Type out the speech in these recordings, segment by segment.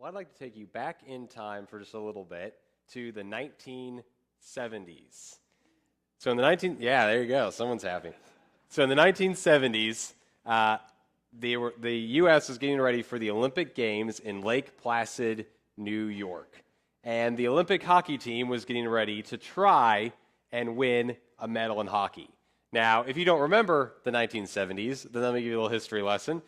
Well, I'd like to take you back in time for just a little bit to the 1970s. So in the yeah, there you go. Someone's happy. So in the 1970s, the U.S. was getting ready for the Olympic Games in Lake Placid, New York. And the Olympic hockey team was getting ready to try and win a medal in hockey. Now, if you don't remember the 1970s, then let me give you a little history lesson.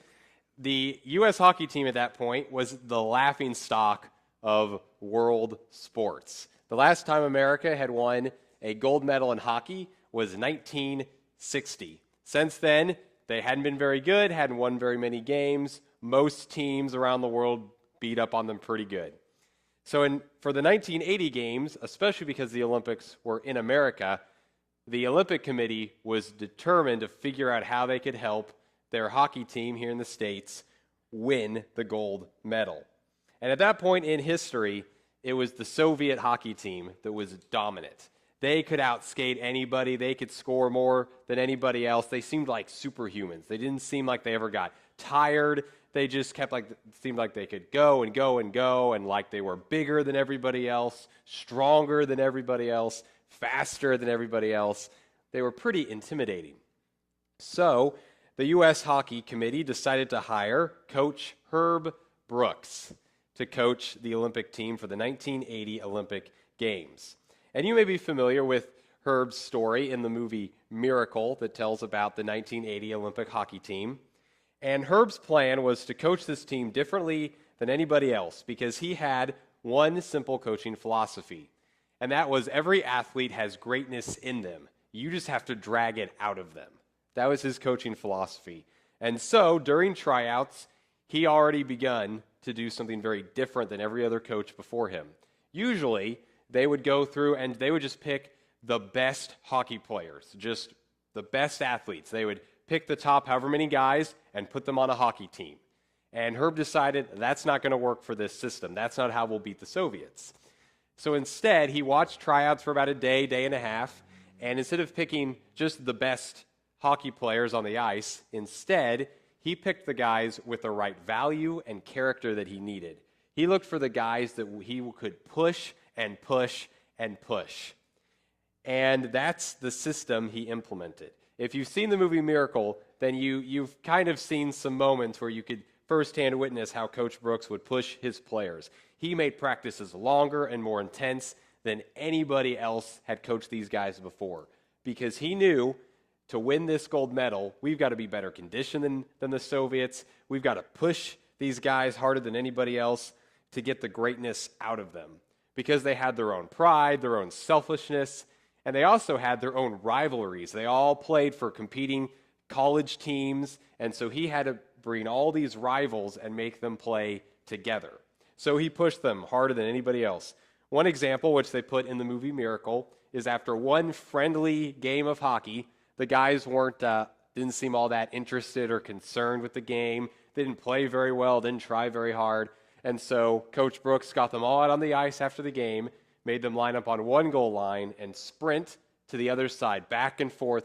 The U.S. hockey team at that point was the laughing stock of world sports. The last time America had won a gold medal in hockey was 1960. Since then, they hadn't been very good, hadn't won very many games. Most teams around the world beat up on them pretty good. So for the 1980 games, especially because the Olympics were in America, the Olympic Committee was determined to figure out how they could help their hockey team here in the States win the gold medal. And at that point in history, it was the Soviet hockey team that was dominant. They could outskate anybody. They could score more than anybody else. They seemed like superhumans. They didn't seem like they ever got tired. They just seemed like they could go and go and go, and like they were bigger than everybody else, stronger than everybody else, faster than everybody else. They were pretty intimidating. So the U.S. Hockey Committee decided to hire Coach Herb Brooks to coach the Olympic team for the 1980 Olympic Games. And you may be familiar with Herb's story in the movie Miracle that tells about the 1980 Olympic hockey team. And Herb's plan was to coach this team differently than anybody else because he had one simple coaching philosophy, and that was every athlete has greatness in them. You just have to drag it out of them. That was his coaching philosophy. And so during tryouts, he already begun to do something very different than every other coach before him. Usually, they would go through and they would just pick the best hockey players, just the best athletes. They would pick the top however many guys and put them on a hockey team. And Herb decided that's not going to work for this system. That's not how we'll beat the Soviets. So instead, he watched tryouts for about a day, day and a half, and instead of picking just the best hockey players on the ice, instead, he picked the guys with the right value and character that he needed. He looked for the guys that he could push and push and push. And that's the system he implemented. If you've seen the movie Miracle, then you've kind of seen some moments where you could firsthand witness how Coach Brooks would push his players. He made practices longer and more intense than anybody else had coached these guys before because he knew to win this gold medal, we've got to be better conditioned than the Soviets. We've got to push these guys harder than anybody else to get the greatness out of them because they had their own pride, their own selfishness, and they also had their own rivalries. They all played for competing college teams, and so he had to bring all these rivals and make them play together. So he pushed them harder than anybody else. One example, which they put in the movie Miracle, is after one friendly game of hockey, the guys didn't seem all that interested or concerned with the game. They didn't play very well, didn't try very hard. And so Coach Brooks got them all out on the ice after the game, made them line up on one goal line and sprint to the other side, back and forth,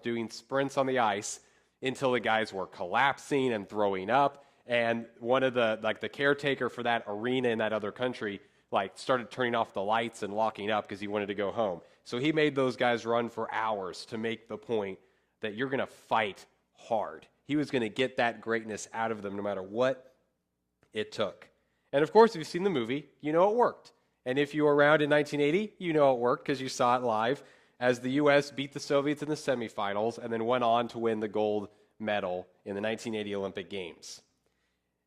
doing sprints on the ice until the guys were collapsing and throwing up. And one of the caretaker for that arena in that other country, started turning off the lights and locking up because he wanted to go home. So he made those guys run for hours to make the point that you're going to fight hard. He was going to get that greatness out of them no matter what it took. And of course, if you've seen the movie, you know it worked. And if you were around in 1980, you know it worked because you saw it live as the U.S. beat the Soviets in the semifinals and then went on to win the gold medal in the 1980 Olympic Games.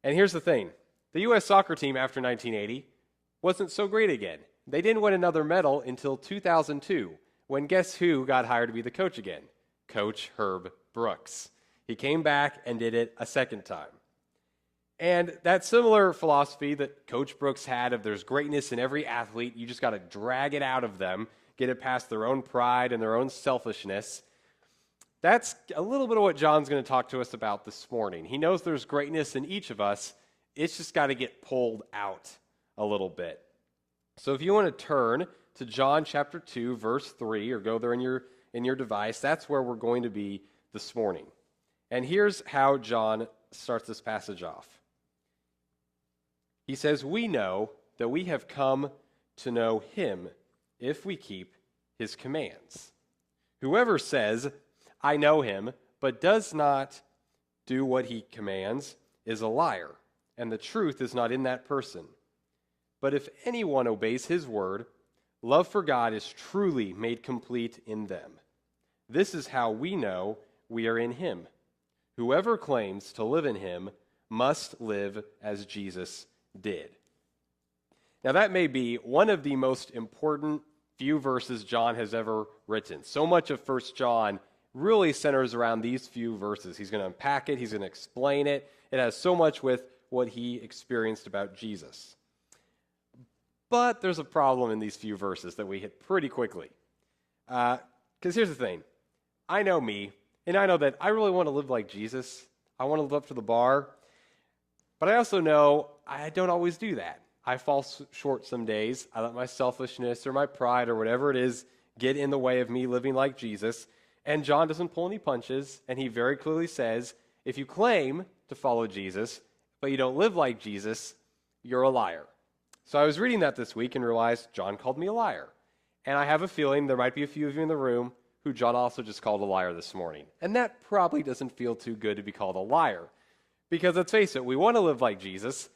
And here's the thing. The U.S. soccer team after 1980 wasn't so great again. They didn't win another medal until 2002, when guess who got hired to be the coach again? Coach Herb Brooks. He came back and did it a second time. And that similar philosophy that Coach Brooks had of there's greatness in every athlete, you just got to drag it out of them, get it past their own pride and their own selfishness. That's a little bit of what John's going to talk to us about this morning. He knows there's greatness in each of us. It's just got to get pulled out a little bit. So if you want to turn to John chapter 2, verse 3, or go there in your device, that's where we're going to be this morning. And here's how John starts this passage off. He says, we know that we have come to know him if we keep his commands. Whoever says, I know him, but does not do what he commands is a liar, and the truth is not in that person. But if anyone obeys his word, love for God is truly made complete in them. This is how we know we are in him. Whoever claims to live in him must live as Jesus did. Now that may be one of the most important few verses John has ever written. So much of 1 John really centers around these few verses. He's going to unpack it. He's going to explain it. It has so much with what he experienced about Jesus. But there's a problem in these few verses that we hit pretty quickly. Because here's the thing. I know me, and I know that I really want to live like Jesus. I want to live up to the bar. But I also know I don't always do that. I fall short some days. I let my selfishness or my pride or whatever it is get in the way of me living like Jesus. And John doesn't pull any punches, and he very clearly says, if you claim to follow Jesus, but you don't live like Jesus, you're a liar. So I was reading that this week and realized John called me a liar. And I have a feeling there might be a few of you in the room who John also just called a liar this morning. And that probably doesn't feel too good to be called a liar. Because let's face it, we want to live like Jesus,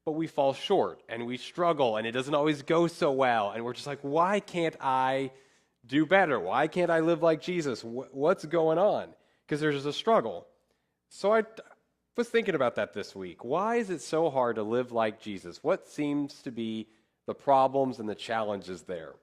but we fall short and we struggle and it doesn't always go so well. And we're just like, why can't I do better? Why can't I live like Jesus? What's going on? Because there's a struggle. So I was thinking about that this week. Why is it so hard to live like Jesus? What seems to be the problems and the challenges there?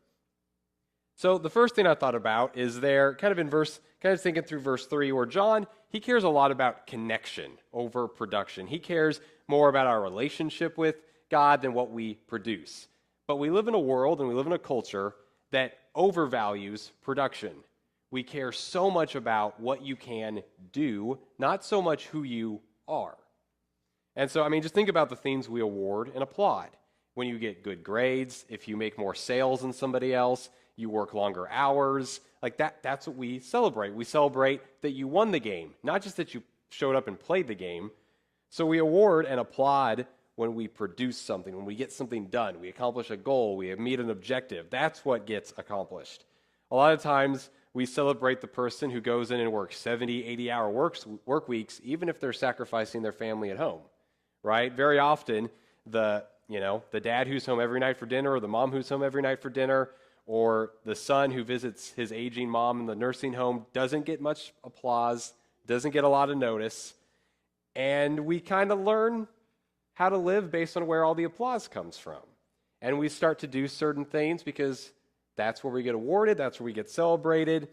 So the first thing I thought about is there, kind of thinking through verse 3, where John, he cares a lot about connection over production. He cares more about our relationship with God than what we produce. But we live in a world and we live in a culture that overvalues production. We care so much about what you can do, not so much who you are. And so, just think about the things we award and applaud. When you get good grades, if you make more sales than somebody else, you work longer hours, like that's what we celebrate. We celebrate that you won the game, not just that you showed up and played the game. So we award and applaud when we produce something, when we get something done, we accomplish a goal, we meet an objective. That's what gets accomplished. A lot of times we celebrate the person who goes in and works 70, 80-hour work weeks, even if they're sacrificing their family at home, right? Very often, the dad who's home every night for dinner, or the mom who's home every night for dinner, or the son who visits his aging mom in the nursing home doesn't get much applause, doesn't get a lot of notice, and we kind of learn how to live based on where all the applause comes from. And we start to do certain things because that's where we get awarded, that's where we get celebrated,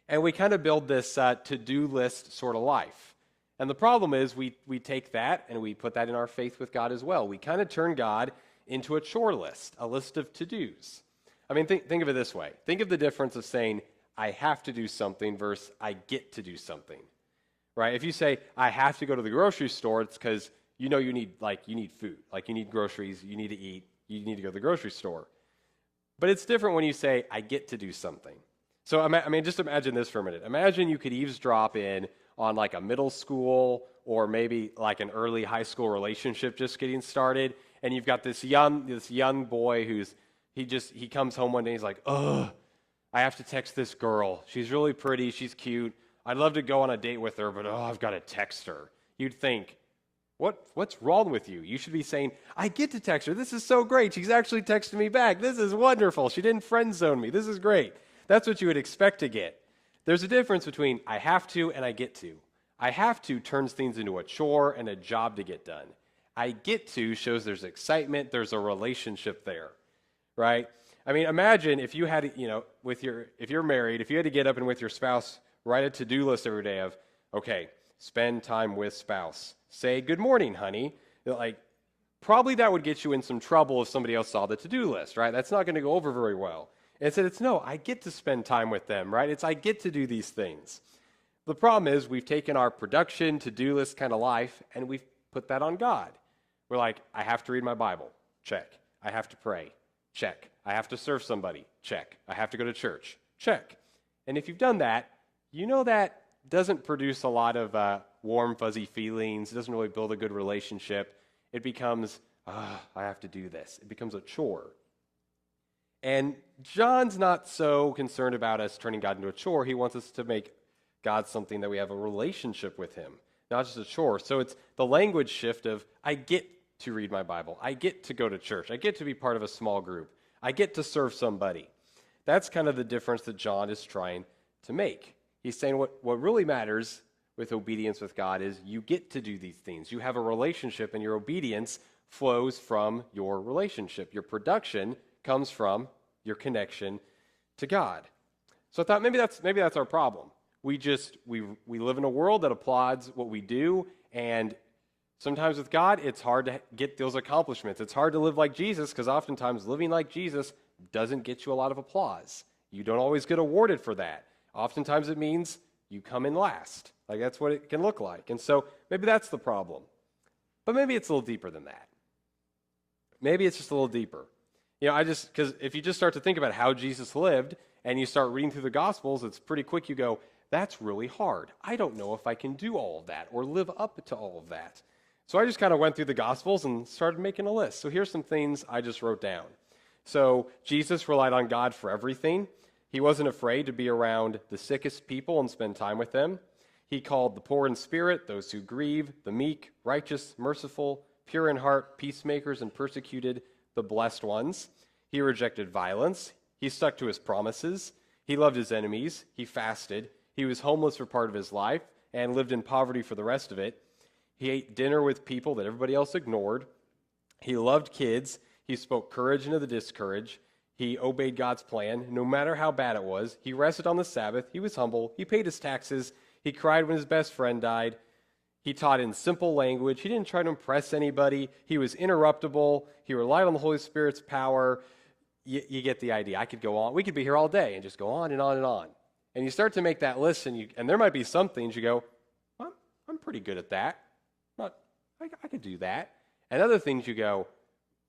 and we kind of build this to-do list sort of life. And the problem is we take that and we put that in our faith with God as well. We kind of turn God into a chore list, a list of to-dos. Think of it this way. Think of the difference of saying, I have to do something versus I get to do something, right? If you say, I have to go to the grocery store, it's because you need food, like you need groceries, you need to eat, you need to go to the grocery store. But it's different when you say, I get to do something. So, just imagine this for a minute. Imagine you could eavesdrop in on like a middle school or maybe like an early high school relationship just getting started, and you've got this young boy who's he comes home one day and he's like, ugh, I have to text this girl. She's really pretty, she's cute. I'd love to go on a date with her, but I've got to text her. You'd think, what's wrong with you? You should be saying, I get to text her. This is so great. She's actually texting me back. This is wonderful. She didn't friend zone me. This is great. That's what you would expect to get. There's a difference between I have to and I get to. I have to turns things into a chore and a job to get done. I get to shows there's excitement, there's a relationship there, right? Imagine if you had, if you're married, if you had to get up and with your spouse write a to-do list every day of, okay, spend time with spouse. Say, good morning, honey. Probably that would get you in some trouble if somebody else saw the to-do list, right? That's not going to go over very well. Instead, I get to spend time with them, right? I get to do these things. The problem is we've taken our production, to-do list kind of life, and we've put that on God. We're like, I have to read my Bible. Check. I have to pray. Check. I have to serve somebody. Check. I have to go to church. Check. And if you've done that, that doesn't produce a lot of warm, fuzzy feelings. It doesn't really build a good relationship. It becomes, I have to do this. It becomes a chore. And John's not so concerned about us turning God into a chore. He wants us to make God something that we have a relationship with him, not just a chore. So it's the language shift of, I get to read my Bible. I get to go to church. I get to be part of a small group. I get to serve somebody. That's kind of the difference that John is trying to make. He's saying what really matters with obedience with God is you get to do these things. You have a relationship, and your obedience flows from your relationship. Your production comes from your connection to God. So I thought maybe that's our problem. We live in a world that applauds what we do, and sometimes with God, it's hard to get those accomplishments. It's hard to live like Jesus because oftentimes living like Jesus doesn't get you a lot of applause. You don't always get awarded for that. Oftentimes it means you come in last. Like that's what it can look like. And so maybe that's the problem. But maybe it's a little deeper than that. Maybe it's just a little deeper. Because if you just start to think about how Jesus lived and you start reading through the Gospels, it's pretty quick you go, that's really hard. I don't know if I can do all of that or live up to all of that. So I just kind of went through the Gospels and started making a list. So here's some things I just wrote down. So Jesus relied on God for everything. He wasn't afraid to be around the sickest people and spend time with them. He called the poor in spirit, those who grieve, the meek, righteous, merciful, pure in heart, peacemakers, and persecuted the blessed ones. He rejected violence. He stuck to his promises. He loved his enemies. He fasted. He was homeless for part of his life and lived in poverty for the rest of it. He ate dinner with people that everybody else ignored. He loved kids. He spoke courage into the discouraged. He obeyed God's plan, no matter how bad it was. He rested on the Sabbath. He was humble. He paid his taxes. He cried when his best friend died. He taught in simple language. He didn't try to impress anybody. He was interruptible. He relied on the Holy Spirit's power. You get the idea. I could go on. We could be here all day and just go on and on and on. And you start to make that list, and there might be some things you go, I'm pretty good at that. I could do that. And other things you go,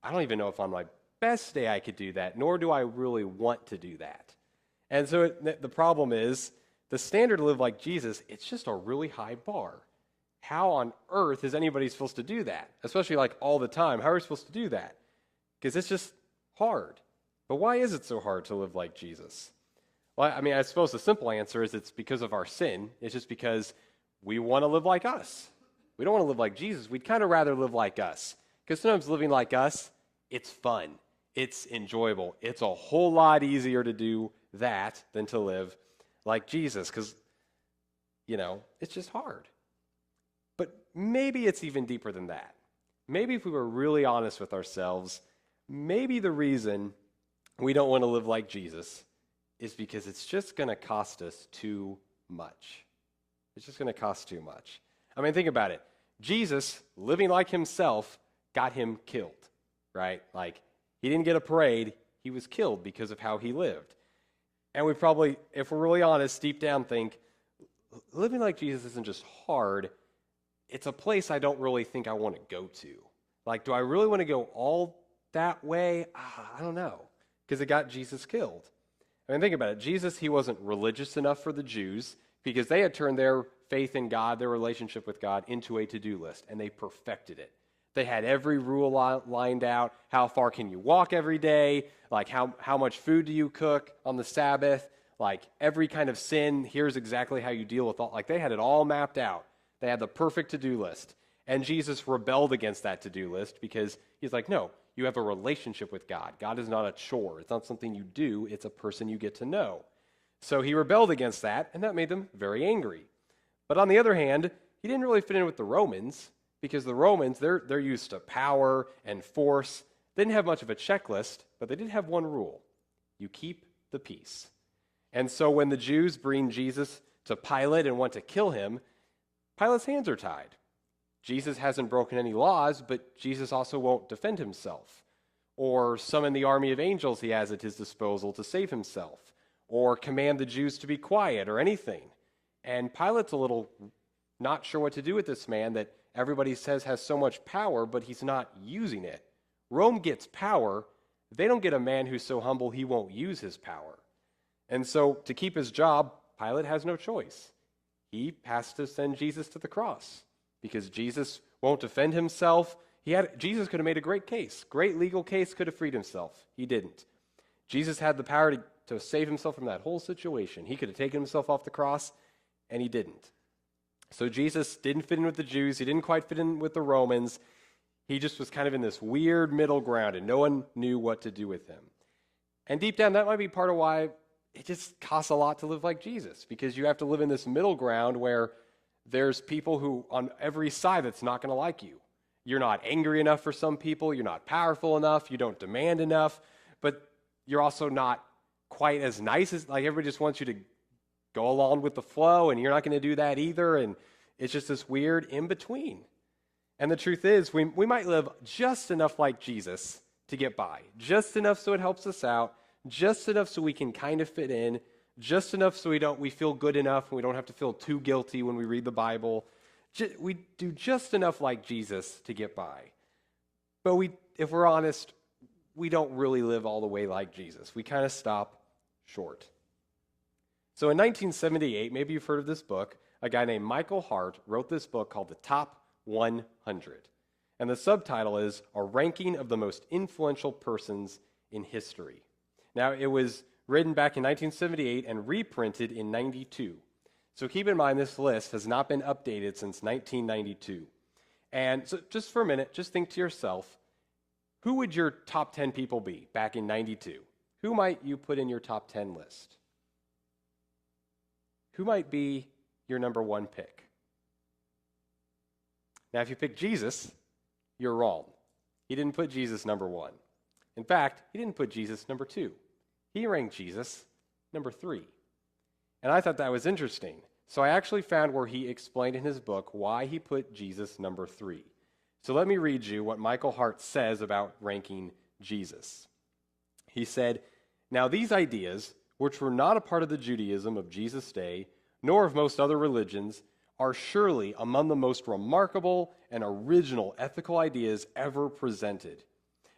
I don't even know if on my best day I could do that, nor do I really want to do that. And so the problem is, the standard to live like Jesus, it's just a really high bar. How on earth is anybody supposed to do that? Especially like all the time. How are we supposed to do that? Because it's just hard. But why is it so hard to live like Jesus? Well, I suppose the simple answer is it's because of our sin. It's just because we want to live like us. We don't want to live like Jesus. We'd kind of rather live like us. Because sometimes living like us, it's fun. It's enjoyable. It's a whole lot easier to do that than to live like Jesus. Because, it's just hard. But maybe it's even deeper than that. Maybe if we were really honest with ourselves, maybe the reason we don't want to live like Jesus is because it's just going to cost us too much. It's just going to cost too much. Think about it. Jesus, living like himself, got him killed, right? Like, he didn't get a parade. He was killed because of how he lived. And we probably, if we're really honest, deep down think, living like Jesus isn't just hard. It's a place I don't really think I want to go to. Like, do I really want to go all that way? I don't know. Because it got Jesus killed. Think about it. Jesus, he wasn't religious enough for the Jews because they had turned their faith in God, their relationship with God, into a to-do list, and they perfected it. They had every rule lined out. How far can you walk every day? Like, how much food do you cook on the Sabbath? Like, every kind of sin, here's exactly how you deal with all. Like, they had it all mapped out. They had the perfect to-do list. And Jesus rebelled against that to-do list because he's like, no, you have a relationship with God. God is not a chore. It's not something you do. It's a person you get to know. So he rebelled against that, and that made them very angry. But on the other hand, he didn't really fit in with the Romans because the Romans, they're used to power and force. They didn't have much of a checklist, but they did have one rule. You keep the peace. And so when the Jews bring Jesus to Pilate and want to kill him, Pilate's hands are tied. Jesus hasn't broken any laws, but Jesus also won't defend himself or summon the army of angels he has at his disposal to save himself or command the Jews to be quiet or anything. And Pilate's a little not sure what to do with this man that everybody says has so much power, but he's not using it. Rome gets power. They don't get a man who's so humble he won't use his power. And so to keep his job, Pilate has no choice. He has to send Jesus to the cross because Jesus won't defend himself. Jesus could have made a great case, great legal case, could have freed himself. He didn't. Jesus had the power to save himself from that whole situation. He could have taken himself off the cross, and he didn't. So Jesus didn't fit in with the Jews. He didn't quite fit in with the Romans. He just was kind of in this weird middle ground, and no one knew what to do with him. And deep down, that might be part of why it just costs a lot to live like Jesus, because you have to live in this middle ground where there's people who on every side that's not going to like you. You're not angry enough for some people. You're not powerful enough. You don't demand enough. But you're also not quite as nice as, like, everybody just wants you to go along with the flow, and you're not going to do that either. And it's just this weird in-between. And the truth is, we might live just enough like Jesus to get by, just enough so it helps us out, just enough so we can kind of fit in, just enough so we feel good enough and we don't have to feel too guilty when we read the Bible. We do just enough like Jesus to get by. But if we're honest, we don't really live all the way like Jesus. We kind of stop short. So in 1978, maybe you've heard of this book, a guy named Michael Hart wrote this book called The Top 100. And the subtitle is A Ranking of the Most Influential Persons in History. Now, it was written back in 1978 and reprinted in 92. So keep in mind, this list has not been updated since 1992. And so just for a minute, just think to yourself, who would your top 10 people be back in 92? Who might you put in your top 10 list? Who might be your number one pick? Now, if you pick Jesus, you're wrong. He didn't put Jesus number one. In fact, he didn't put Jesus number two. He ranked Jesus number 3. And I thought that was interesting. So I actually found where he explained in his book why he put Jesus number 3. So let me read you what Michael Hart says about ranking Jesus. He said, "Now these ideas, which were not a part of the Judaism of Jesus' day, nor of most other religions, are surely among the most remarkable and original ethical ideas ever presented.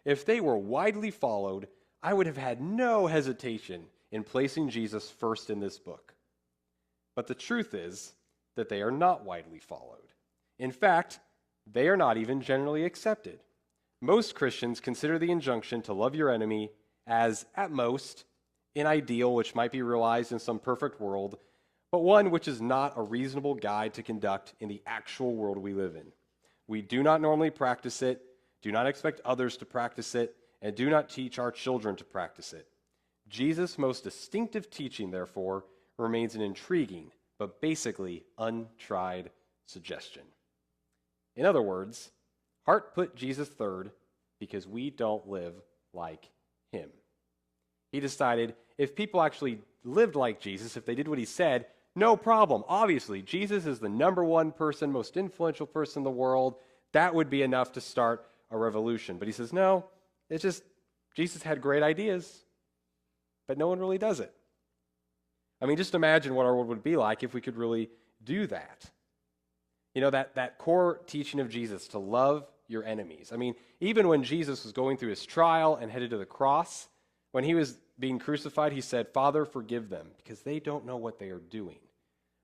If they were widely followed, I would have had no hesitation in placing Jesus first in this book. But the truth is that they are not widely followed. In fact, they are not even generally accepted. Most Christians consider the injunction to love your enemy as, at most, an ideal which might be realized in some perfect world, but one which is not a reasonable guide to conduct in the actual world we live in. We do not normally practice it, do not expect others to practice it, and do not teach our children to practice it. Jesus' most distinctive teaching, therefore, remains an intriguing but basically untried suggestion." In other words, Hart put Jesus third because we don't live like him. He decided if people actually lived like Jesus, if they did what he said, no problem. Obviously, Jesus is the number one person, most influential person in the world. That would be enough to start a revolution. But he says, no, it's just Jesus had great ideas, but no one really does it. I mean, just imagine what our world would be like if we could really do that. You know, that core teaching of Jesus, to love your enemies. I mean, even when Jesus was going through his trial and headed to the cross, when he was being crucified, he said, "Father, forgive them, because they don't know what they are doing."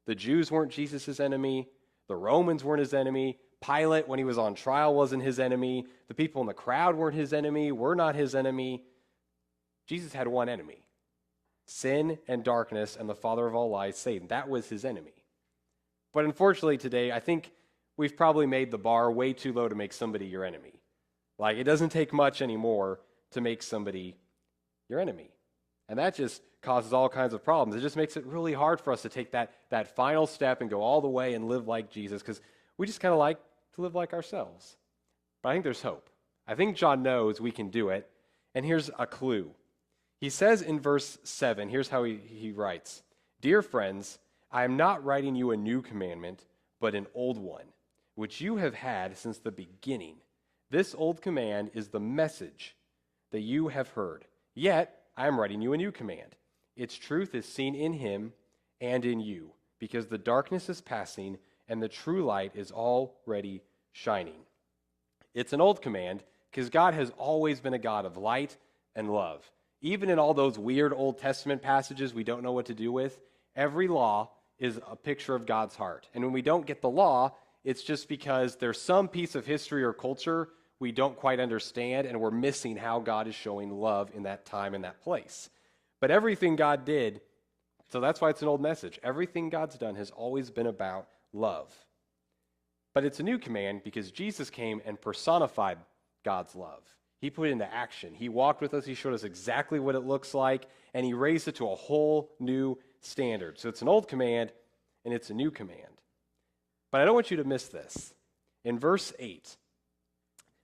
The Jews weren't Jesus' enemy. The Romans weren't his enemy. Pilate, when he was on trial, wasn't his enemy. The people in the crowd weren't his enemy, were not his enemy. Jesus had one enemy: sin and darkness and the father of all lies, Satan. That was his enemy. But unfortunately today, I think we've probably made the bar way too low to make somebody your enemy. Like, it doesn't take much anymore to make somebody your enemy. And that just causes all kinds of problems. It just makes it really hard for us to take that final step and go all the way and live like Jesus, because we just kind of like to live like ourselves. But I think there's hope. I think John knows we can do it. And here's a clue. He says in verse 7, here's how he writes, "Dear friends, I am not writing you a new commandment, but an old one, which you have had since the beginning. This old command is the message that you have heard. Yet I am writing you a new command. Its truth is seen in him and in you, because the darkness is passing and the true light is already shining." It's an old command because God has always been a God of light and love. Even in all those weird Old Testament passages we don't know what to do with, every law is a picture of God's heart. And when we don't get the law, it's just because there's some piece of history or culture we don't quite understand, and we're missing how God is showing love in that time and that place. But everything God did, so that's why it's an old message. Everything God's done has always been about love. But it's a new command because Jesus came and personified God's love. He put it into action. He walked with us. He showed us exactly what it looks like, and he raised it to a whole new standard. So it's an old command, and it's a new command. But I don't want you to miss this. In verse 8,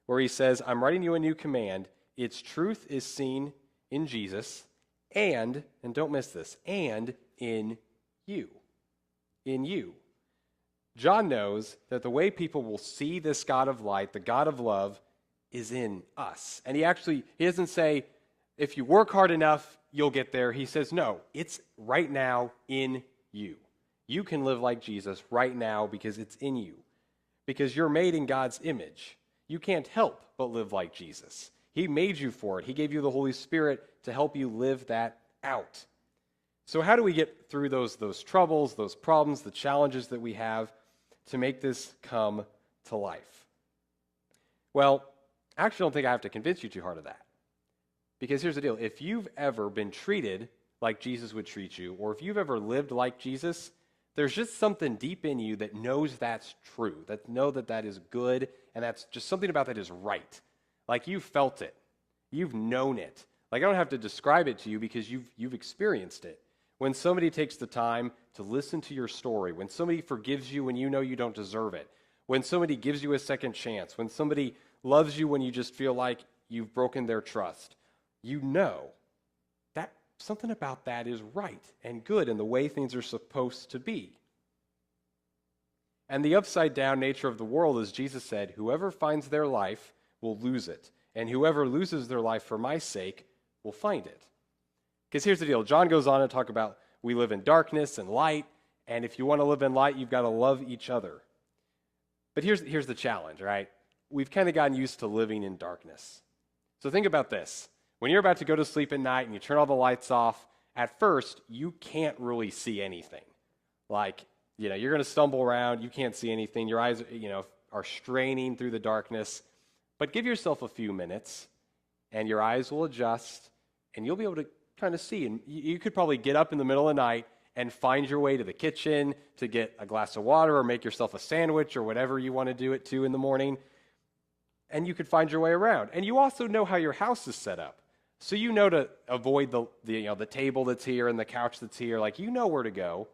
where he says, I'm writing you a new command, its truth is seen in Jesus, and don't miss this, and in you. In you. John knows that the way people will see this God of light, the God of love, is in us. And he doesn't say, if you work hard enough, you'll get there. He says, no, it's right now in you. You can live like Jesus right now because it's in you. Because you're made in God's image. You can't help but live like Jesus. He made you for it. He gave you the Holy Spirit to help you live that out. So how do we get through those troubles, those problems, the challenges that we have to make this come to life? Well, I actually don't think I have to convince you too hard of that. Because here's the deal. If you've ever been treated like Jesus would treat you, or if you've ever lived like Jesus, there's just something deep in you that knows that's true, that know that that is good, and that's just something about that is right. Like you've felt it. You've known it. Like I don't have to describe it to you because you've experienced it. When somebody takes the time to listen to your story, when somebody forgives you when you know you don't deserve it, when somebody gives you a second chance, when somebody loves you when you just feel like you've broken their trust, you know that something about that is right and good and the way things are supposed to be. And the upside down nature of the world, as Jesus said, whoever finds their life will lose it, and whoever loses their life for my sake will find it. Because here's the deal. John goes on to talk about we live in darkness and light, and if you want to live in light, you've got to love each other. But here's the challenge, right? We've kind of gotten used to living in darkness. So think about this. When you're about to go to sleep at night and you turn all the lights off, at first, you can't really see anything. Like, you're going to stumble around, you can't see anything, your eyes, are straining through the darkness. But give yourself a few minutes, and your eyes will adjust, and you'll be able to kind of see. And you could probably get up in the middle of the night and find your way to the kitchen to get a glass of water or make yourself a sandwich or whatever you want to do at 2 in the morning. And you could find your way around. And you also know how your house is set up. So you know to avoid the table that's here and the couch that's here. Like, you know where to go.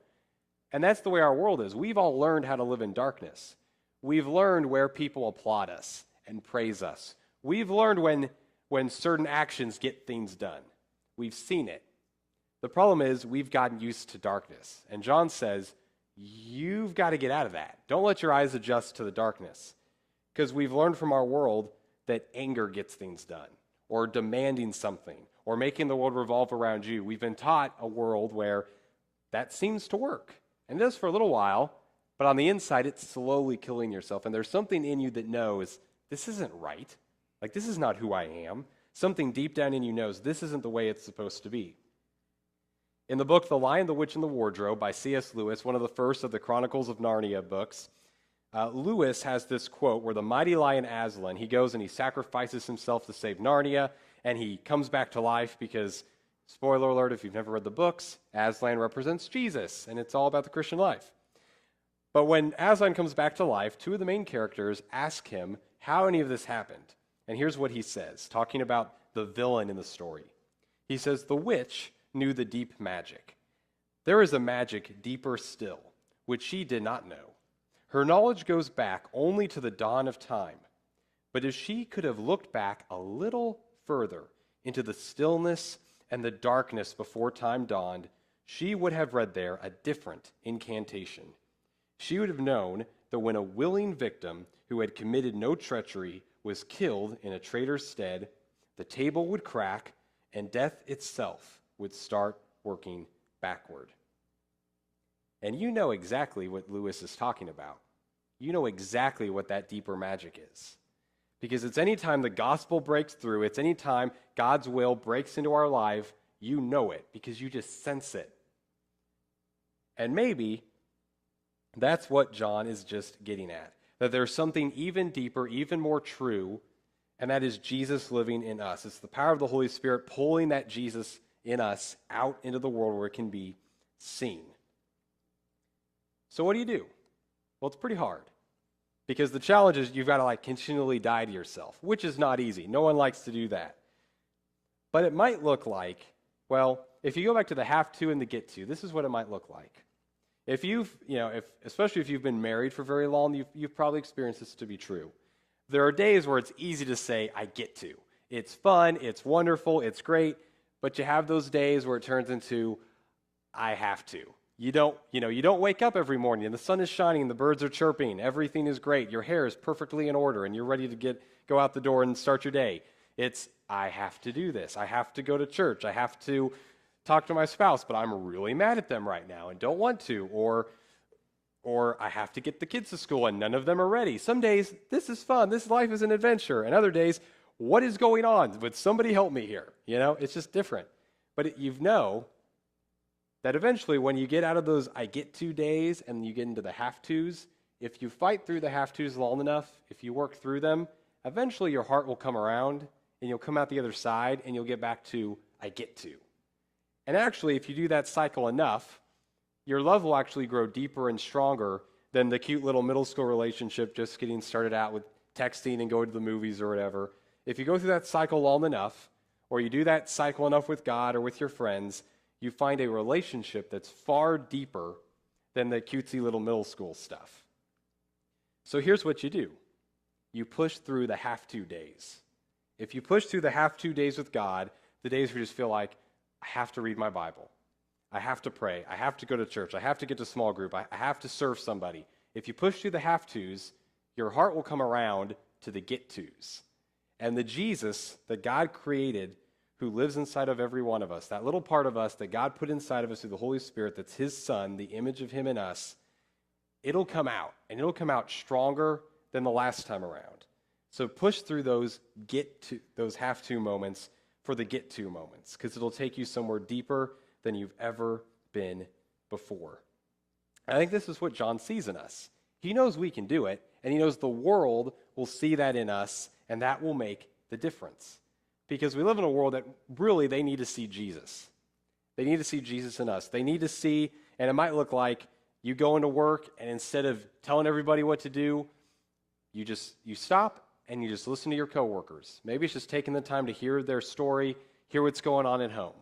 And that's the way our world is. We've all learned how to live in darkness. We've learned where people applaud us and praise us. We've learned when certain actions get things done. We've seen it. The problem is we've gotten used to darkness. And John says, you've got to get out of that. Don't let your eyes adjust to the darkness. Because we've learned from our world that anger gets things done, or demanding something, or making the world revolve around you. We've been taught a world where that seems to work. And it does for a little while, but on the inside, it's slowly killing yourself. And there's something in you that knows, this isn't right. Like, this is not who I am. Something deep down in you knows this isn't the way it's supposed to be. In the book The Lion, the Witch, and the Wardrobe by C.S. Lewis, one of the first of the Chronicles of Narnia books, Lewis has this quote where the mighty lion Aslan, he goes and he sacrifices himself to save Narnia, and he comes back to life because, spoiler alert if you've never read the books, Aslan represents Jesus, and it's all about the Christian life. But when Aslan comes back to life, 2 of the main characters ask him how any of this happened. And here's what he says, talking about the villain in the story. He says, the witch knew the deep magic. There is a magic deeper still, which she did not know. Her knowledge goes back only to the dawn of time. But if she could have looked back a little further into the stillness and the darkness before time dawned, she would have read there a different incantation. She would have known that when a willing victim who had committed no treachery was killed in a traitor's stead, the table would crack and death itself would start working backward. And you know exactly what Lewis is talking about. You know exactly what that deeper magic is. Because it's any time the gospel breaks through, it's any time God's will breaks into our life, you know it because you just sense it. And maybe that's what John is just getting at. That there's something even deeper, even more true and that is Jesus living in us. It's the power of the Holy Spirit pulling that Jesus in us out into the world where it can be seen. So what do? Well, it's pretty hard, because the challenge is you've got to continually die to yourself, which is not easy. No one likes to do that. But it might look like, well, if you go back to the have to and the get to, this is what it might look like. If especially if you've been married for very long, you've probably experienced this to be true. There are days where it's easy to say, I get to. It's fun, it's wonderful, it's great, but you have those days where it turns into, I have to. You don't wake up every morning and the sun is shining and the birds are chirping, everything is great, your hair is perfectly in order and you're ready to go out the door and start your day. It's, I have to do this. I have to go to church. I have to talk to my spouse, but I'm really mad at them right now and don't want to. Or I have to get the kids to school and none of them are ready. Some days, this is fun. This life is an adventure. And other days, what is going on? Would somebody help me here? It's just different. But you know that eventually when you get out of those I get to days and you get into the have tos, if you fight through the have tos long enough, if you work through them, eventually your heart will come around and you'll come out the other side and you'll get back to I get to. And actually, if you do that cycle enough, your love will actually grow deeper and stronger than the cute little middle school relationship just getting started out with texting and going to the movies or whatever. If you go through that cycle long enough, or you do that cycle enough with God or with your friends, you find a relationship that's far deeper than the cutesy little middle school stuff. So here's what you do. You push through the have to days. If you push through the have to days with God, the days where you just feel like, I have to read my Bible. I have to pray. I have to go to church. I have to get to small group. I have to serve somebody. If you push through the have tos, your heart will come around to the get tos. And the Jesus that God created, who lives inside of every one of us, that little part of us that God put inside of us through the Holy Spirit, that's his Son, the image of him in us, it'll come out. And it'll come out stronger than the last time around. So push through those have to moments for the get to moments, because it'll take you somewhere deeper than you've ever been before. I think this is what John sees in us. He knows we can do it, and he knows the world will see that in us, and that will make the difference. Because we live in a world that really they need to see Jesus. They need to see Jesus in us. They need to see, and it might look like you go into work, and instead of telling everybody what to do, you stop and you just listen to your coworkers. Maybe it's just taking the time to hear their story, hear what's going on at home.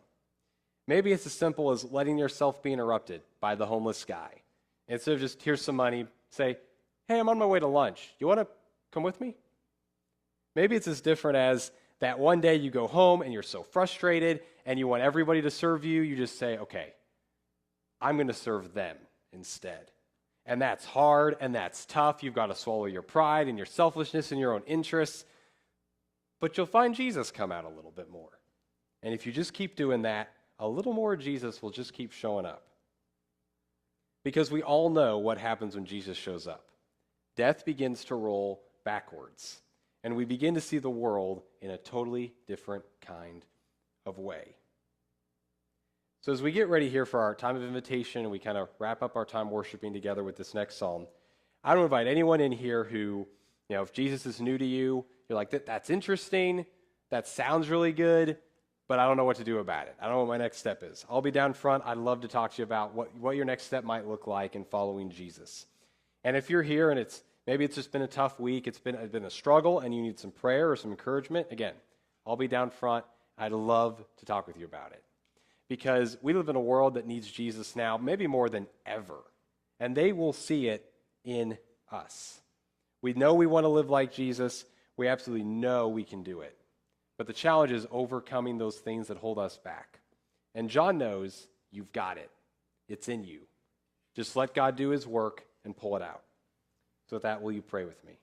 Maybe it's as simple as letting yourself be interrupted by the homeless guy. Instead of just, here's some money, say, hey, I'm on my way to lunch. You want to come with me? Maybe it's as different as that one day you go home and you're so frustrated and you want everybody to serve you, you just say, okay, I'm going to serve them instead. And that's hard and that's tough. You've got to swallow your pride and your selfishness and your own interests. But you'll find Jesus come out a little bit more. And if you just keep doing that, a little more Jesus will just keep showing up. Because we all know what happens when Jesus shows up. Death begins to roll backwards. And we begin to see the world in a totally different kind of way. So as we get ready here for our time of invitation and we kind of wrap up our time worshiping together with this next psalm, I don't invite anyone in here who, if Jesus is new to you, you're like, that's interesting, that sounds really good, but I don't know what to do about it. I don't know what my next step is. I'll be down front. I'd love to talk to you about what your next step might look like in following Jesus. And if you're here and maybe it's just been a tough week, it's been a struggle, and you need some prayer or some encouragement, again, I'll be down front. I'd love to talk with you about it. Because we live in a world that needs Jesus now, maybe more than ever. And they will see it in us. We know we want to live like Jesus. We absolutely know we can do it. But the challenge is overcoming those things that hold us back. And John knows you've got it. It's in you. Just let God do his work and pull it out. So with that, will you pray with me?